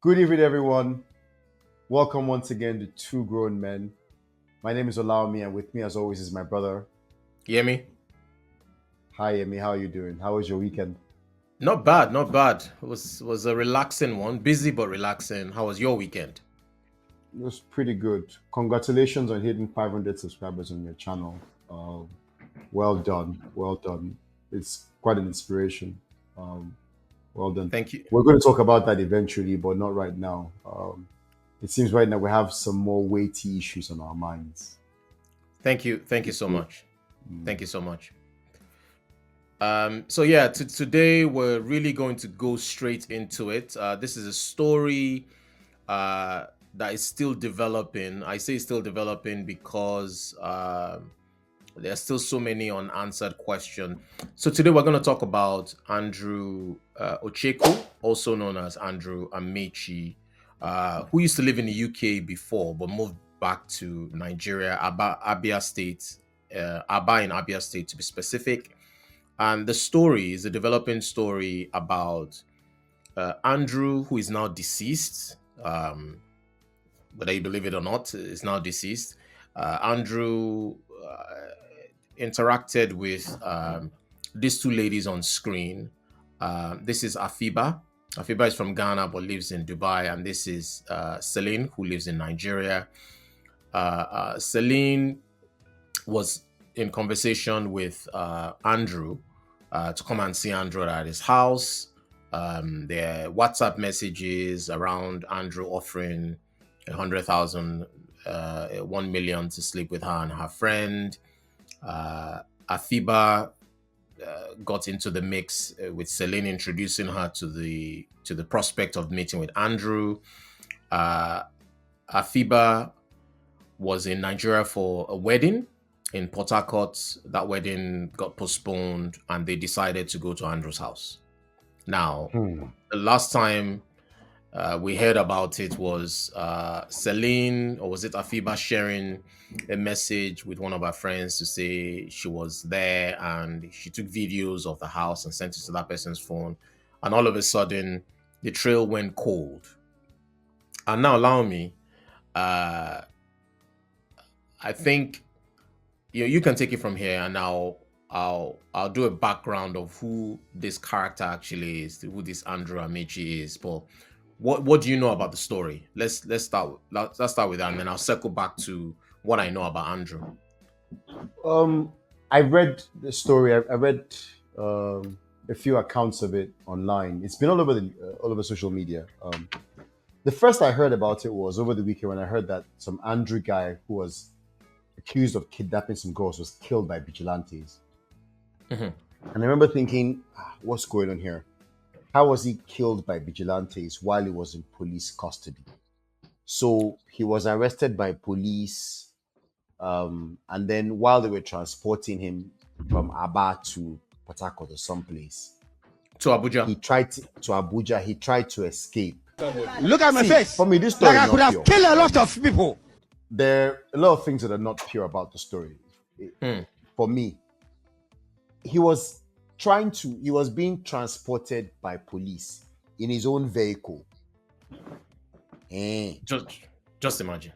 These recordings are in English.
Good evening, everyone. Welcome once again to Two Grown Men. My name is Olawumi, and with me, as always, is my brother. You hear me? Hi, Amy. How are you doing? How was your weekend? Not bad, not bad. It was a relaxing one, busy but relaxing. How was your weekend? It was pretty good. Congratulations on hitting 500 subscribers on your channel. Um, well done. Well done. It's quite an inspiration. Um, well done. Thank you, We're going to talk about that eventually, but not right now. It seems right now we have some more weighty issues on our minds. thank you so much. Thank you so much. So yeah, today we're really going to go straight into it. This is a story that is still developing. I say still developing because there are still so many unanswered questions. So today we're going to talk about Andrew Ocheko, also known as Andrew Amaechi, who used to live in the UK before but moved back to Nigeria, Abia State, Aba in Abia State to be specific. And the story is a developing story about Andrew, who is now deceased. Whether you believe it or not, is now deceased. Andrew interacted with these two ladies on screen. This is Afiba. Afiba is from Ghana but lives in Dubai, and this is Celine, who lives in Nigeria. Celine was in conversation with Andrew to come and see Andrew at his house. Their WhatsApp messages around Andrew offering 100,000, 1 million to sleep with her and her friend. Afiba got into the mix with Celine introducing her to the prospect of meeting with Andrew. Afiba was in Nigeria for a wedding in Port Harcourt. That wedding got postponed, and they decided to go to Andrew's house. Now, Hmm. the last time we heard about it was Celine, or was it Afiba, sharing a message with one of her friends to say she was there, and she took videos of the house and sent it to that person's phone. And all of a sudden, the trail went cold. And now, allow me, uh, I think you can take it from here, and I'll do a background of who this character actually is, who this Andrew Amaechi is. But what do you know about the story? Let's start with that, and then I'll circle back to what I know about Andrew. Um, I read the story. I read a few accounts of it online. It's been all over social media. The first I heard about it was over the weekend when I heard that some Andrew guy who was accused of kidnapping some girls was killed by vigilantes. Mhm. And I remember thinking, what's going on here? How was he killed by vigilantes while he was in police custody? So he was arrested by police, and then while they were transporting him from Aba to Port Harcourt or someplace, To Abuja. to Abuja. He tried to escape. Look at my See, face. for me, this Like story is I could not have pure. killed a lot of people. There are a lot of things that are not pure about the story. Hmm. For me, he was being transported by police in his own vehicle. Eh. Just imagine.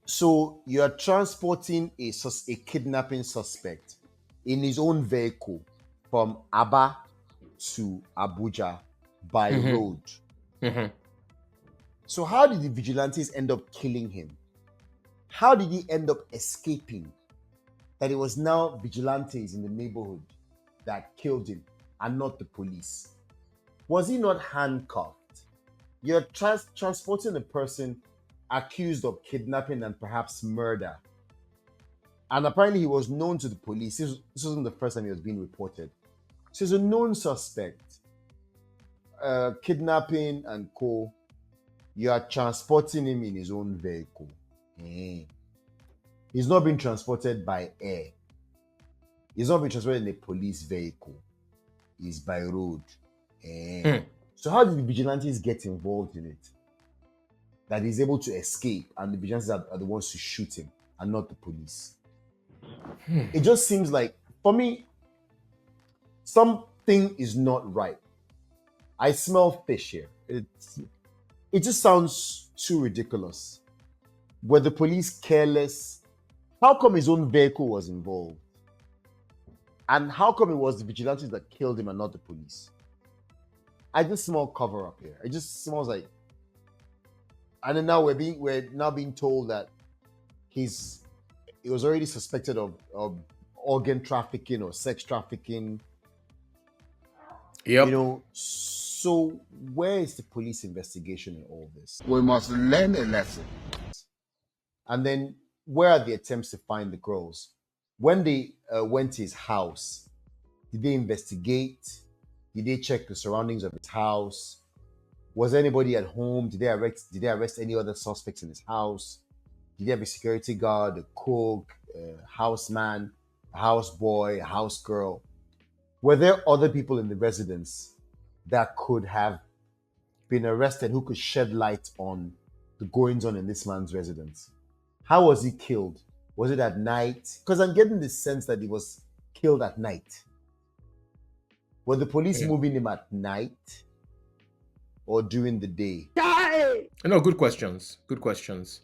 So you're transporting a kidnapping suspect in his own vehicle from Aba to Abuja by Hmm. road. Hmm. So how did the vigilantes end up killing him? How did he end up escaping? That it was now vigilantes in the neighborhood that killed him and not the police. Was he not handcuffed? You're transporting a person accused of kidnapping and perhaps murder. And apparently he was known to the police. This wasn't the first time he was being reported. So he's a known suspect. Kidnapping and co. You are transporting him in his own vehicle. He's not being transported by air. He's not being transported in a police vehicle. He's by road. Hmm. So how did the vigilantes get involved in it? That he's able to escape, and the vigilantes are the ones to shoot him, and not the police. It just seems like, for me, something is not right. I smell fish here. It just sounds too ridiculous. Were the police careless? How come his own vehicle was involved? And how come it was the vigilantes that killed him and not the police? I just smell cover up here. It just smells like, and then now we're now being told that he was already suspected of organ trafficking or sex trafficking. Yep. So where is the police investigation in all this? We must learn a lesson. And then where are the attempts to find the girls? When they went to his house, did they investigate? Did they check the surroundings of his house? Was anybody at home? Did they arrest any other suspects in his house? Did they have a security guard, a cook, a houseman, a houseboy, a house girl? Were there other people in the residence that could have been arrested who could shed light on the goings on in this man's residence? How was he killed? Was it at night? Because I'm getting the sense that he was killed at night. Were the police moving him at night or during the day? No, good questions. Good questions.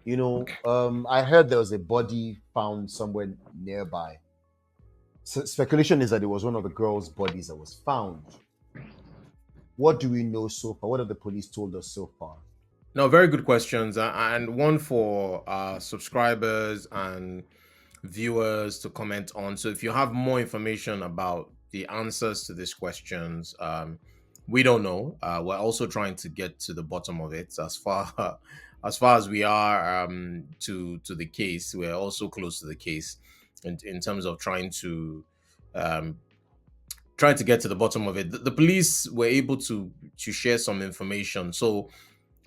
I heard there was a body found somewhere nearby. So speculation is that it was one of the girls' bodies that was found. What do we know so far? What have the police told us so far? No, very good questions, and one for subscribers and viewers to comment on. So if you have more information about the answers to these questions, we don't know. We're also trying to get to the bottom of it. As far as we are to the case, we're also close to the case in terms of trying to get to the bottom of it. The police were able to share some information. So,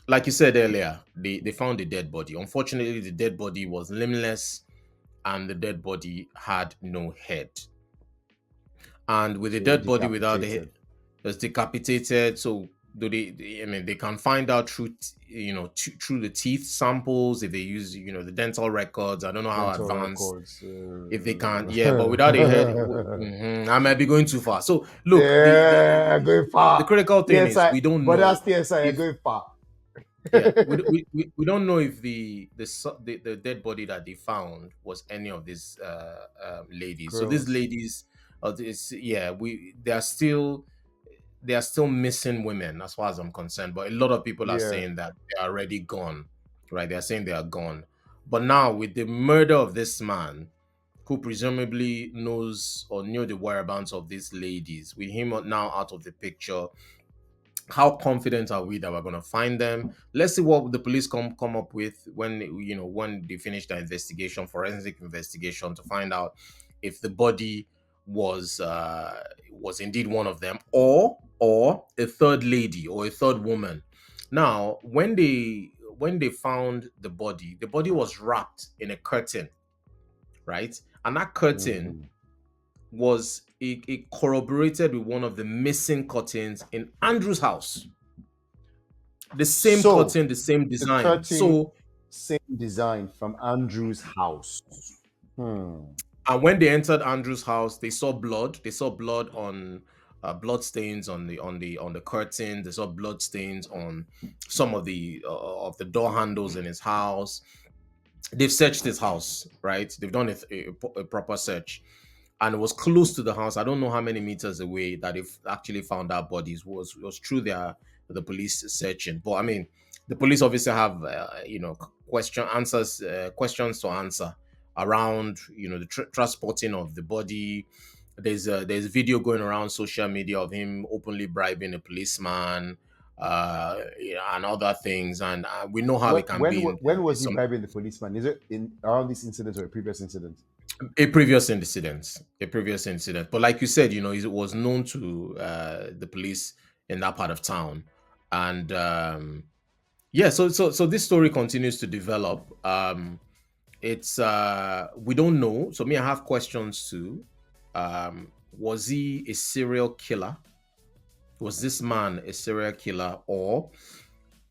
like you said earlier, they found a dead body. Unfortunately, the dead body was limbless and the dead body had no head. And with the dead body without the head, it was decapitated. So they can find out through through the teeth samples if they use the dental records. I don't know how advanced if they can, but without a head, I might be going too far. So look, going far. The critical thing is we don't know. But that's TSI, you're going far. Yeah, we don't know if the dead body that they found was any of these ladies. Girls. So these ladies, they are still missing women as far as I'm concerned. But a lot of people are saying that they are already gone, right? They are saying they are gone. But now with the murder of this man, who presumably knows or knew the whereabouts of these ladies, with him now out of the picture, how confident are we that we're going to find them? Let's see what the police come up with when they finish their investigation, forensic investigation, to find out if the body was indeed one of them, or a third lady or a third woman. Now, when they found the body was wrapped in a curtain, right? And that curtain was it corroborated with one of the missing curtains in Andrew's house. The same curtain, the same design. The curtain, same design from Andrew's house. And when they entered Andrew's house, they saw blood. They saw blood on blood stains on the curtain. They saw blood stains on some of the door handles in his house. They've searched his house, right? They've done a proper search. And it was close to the house. I don't know how many meters away that they've actually found our bodies. Was through the police searching. But I mean, the police obviously have questions to answer around the transporting of the body. There's video going around social media of him openly bribing a policeman, and other things. And we know how it can be. When was he bribing the policeman? Is it around this incident or a previous incident? A previous incident. But like you said, it was known to the police in that part of town. And so this story continues to develop. It's we don't know. So I have questions too. Was he a serial killer? Was this man a serial killer, or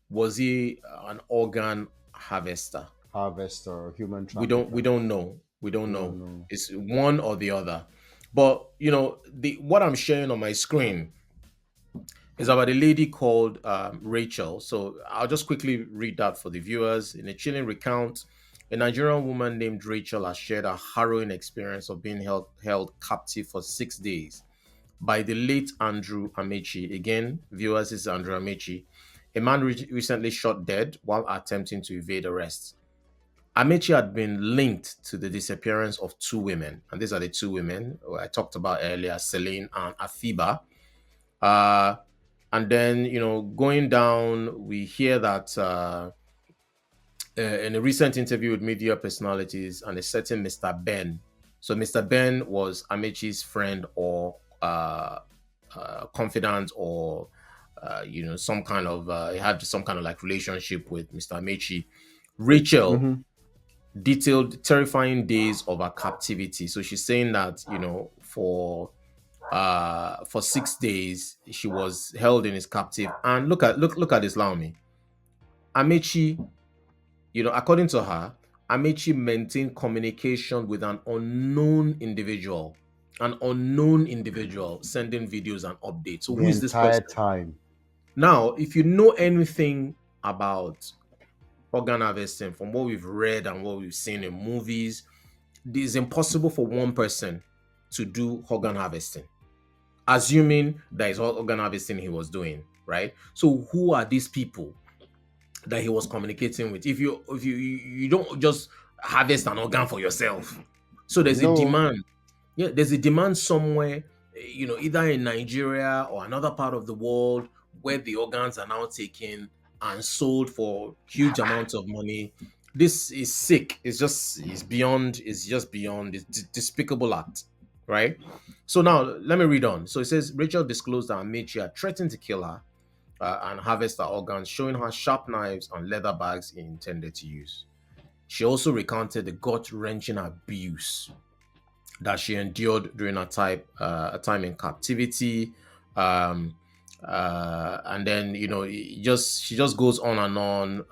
was he an organ harvester? Or human trafficker? We don't know. We don't know. It's one or the other. But what I'm sharing on my screen It's about a lady called Rachel. So I'll just quickly read that for the viewers. In a chilling recount, a Nigerian woman named Rachel has shared a harrowing experience of being held captive for 6 days by the late Andrew Amaechi. Again, viewers, this is Andrew Amaechi, a man recently shot dead while attempting to evade arrest. Amaechi had been linked to the disappearance of two women, and these are the two women who I talked about earlier, Celine and Afiba. Uh, and then, going down, we hear that in a recent interview with media personalities and a certain Mr. Ben. So Mr. Ben was Amechi's friend or confidant, or some kind of he had some kind of like relationship with Mr. Amechi. Rachel Mm-hmm. detailed terrifying days of her captivity. So she's saying that for 6 days she was held in his captive. And look at this, Laomi. Amechi, according to her, Amechi maintained communication with an unknown individual sending videos and updates. So The who is this entire person? time. Now, if you know anything about organ harvesting from what we've read and what we've seen in movies, it is impossible for one person to do organ harvesting, assuming that is all organ harvesting he was doing, right? So who are these people that he was communicating with? If you don't just harvest an organ for yourself, so there's a No, demand. Yeah, there's a demand somewhere, either in Nigeria or another part of the world, where the organs are now taken and sold for huge amounts of money. This is sick. It's just beyond this despicable act, right? So now let me read on. So it says Rachel disclosed that Amaechi had threatened to kill her and harvest her organs, showing her sharp knives and leather bags he intended to use. She also recounted the gut-wrenching abuse that she endured during a time in captivity. Um, and then she just goes on and on.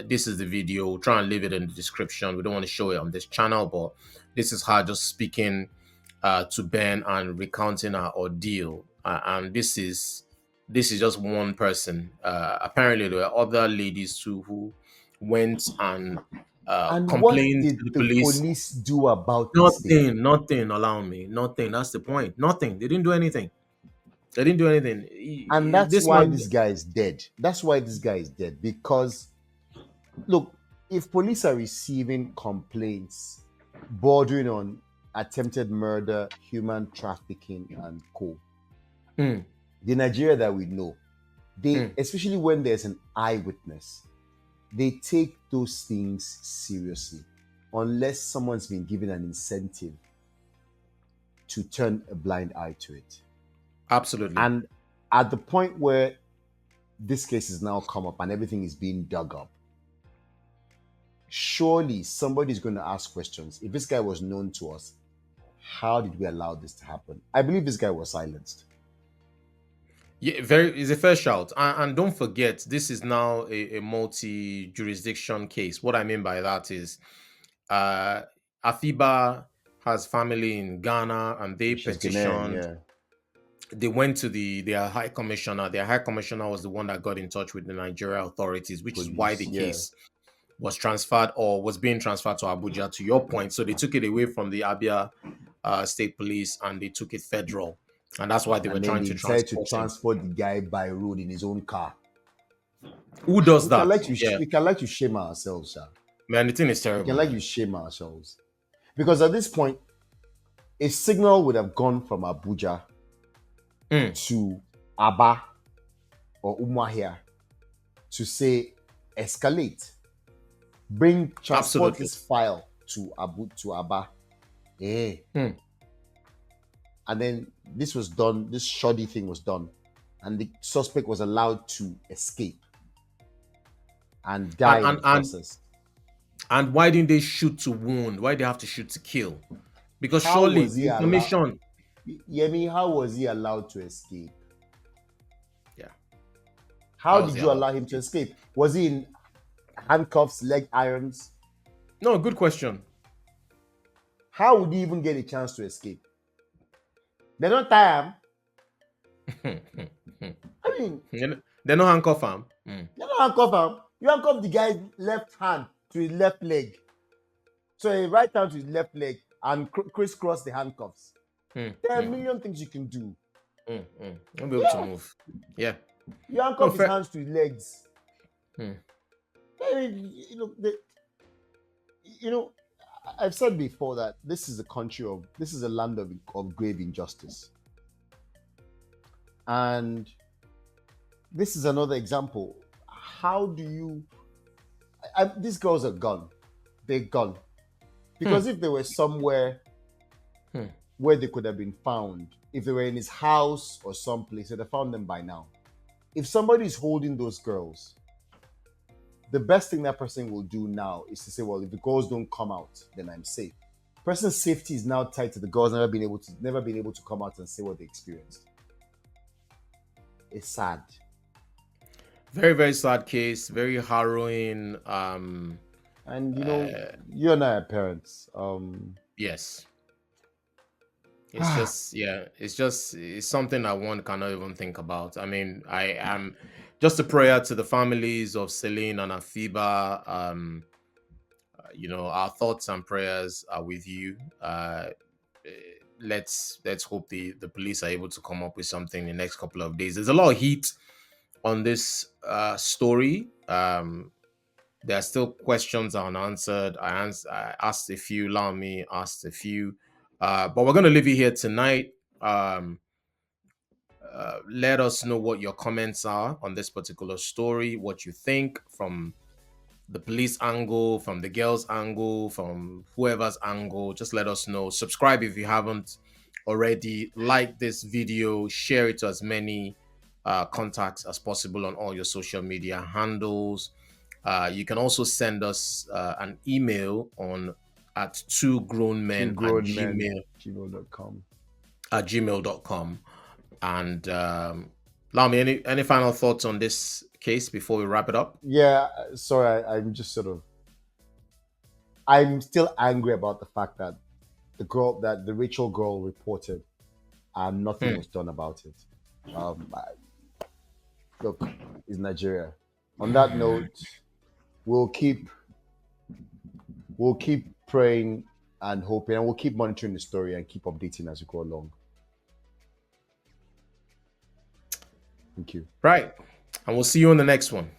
This is the video. We'll try and leave it in the description. We don't want to show it on this channel, but this is her just speaking to Ben and recounting her ordeal. And this is just one person. Apparently, there were other ladies too who went and and what complained to did the the police. police do about this thing? Nothing, allow me. Nothing. That's the point. Nothing. They didn't do anything. They didn't do anything. And that's This why man, this guy is dead. That's why this guy is dead. Because, look, if police are receiving complaints bordering on attempted murder, human trafficking, and co, mm, the Nigeria that we know, they, mm, especially when there's an eyewitness, they take those things seriously, unless someone's been given an incentive to turn a blind eye to it. absolutely. And at the point where this case has now come up and everything is being dug up, surely somebody's going to ask questions. If this guy was known to us, how did we allow this to happen? I believe this guy was silenced. Yeah, is a fair shout. And don't forget, this is now a multi-jurisdiction case. What I mean by that is uh Afiba has family in Ghana, and they She's Ghanaian, petitioned. yeah. They went to their high commissioner. Their high commissioner was the one that got in touch with the Nigeria authorities, which is why Police, the yeah. case was transferred, or was being transferred, to Abuja, to your point. So they took it away from the Abia State Police and they took it federal. And that's why they were And then trying they to decided to transport him. transport the guy by road in his own car. Who does We that? can like to, Yeah, we can like to shame ourselves, sir. man, the thing is We terrible, can like man. to shame ourselves. Because at this point, a signal would have gone from Abuja Mm, to Aba or Umuahia to say, escalate, transport absolutely. this file to Aba. Eh. Mm. And then this was done, this shoddy thing was done, and the suspect was allowed to escape and die And in and the and process. and why didn't they shoot to wound? Why they have to shoot to kill? Because How surely was the he allowed? information. Yemi, how was he allowed to escape? Yeah. How How was did he you allowed allow to him to escape? escape? Was he in handcuffs, leg irons? No, good question. How would he even get a chance to escape? They don't tie him. I mean, They no handcuff him. you don't handcuff him. You handcuff the guy's left hand to his left leg. So a right hand to his left leg and crisscross the handcuffs. There are a million things you can do. I'll be able to move. Yeah. You handcuff his hands to his legs. You know, I've said before that this is a land of grave injustice. And this is another example. How do you... these girls are gone. They're gone. Because if they were somewhere where they could have been found, if they were in his house or someplace, they'd have found them by now. If somebody is holding those girls, the best thing that person will do now is to say, well, if the girls don't come out, then I'm safe. Person's safety is now tied to the girls never being able to come out and say what they experienced. It's sad. Very, very sad case. Very harrowing. And you and I are parents. Yes. It's something that one cannot even think about. I mean, I am just a prayer to the families of Celine and Afiba. Our thoughts and prayers are with you. Let's hope the police are able to come up with something in the next couple of days. There's a lot of heat on this story. There are still questions unanswered. I asked a few. Lami asked a few. But we're going to leave you here tonight. Let us know what your comments are on this particular story, what you think from the police angle, from the girls' angle, from whoever's angle. Just let us know. Subscribe if you haven't already. Like this video. Share it to as many contacts as possible on all your social media handles. You can also send us an email at twogrownmen@gmail.com. And Lami, any final thoughts on this case before we wrap it up? Yeah, sorry, I'm still angry about the fact that the Rachel girl reported and nothing was done about it. Look, it's Nigeria. On that note, we'll keep praying and hoping, and we'll keep monitoring the story and keep updating as we go along. Thank you. Right. And we'll see you on the next one.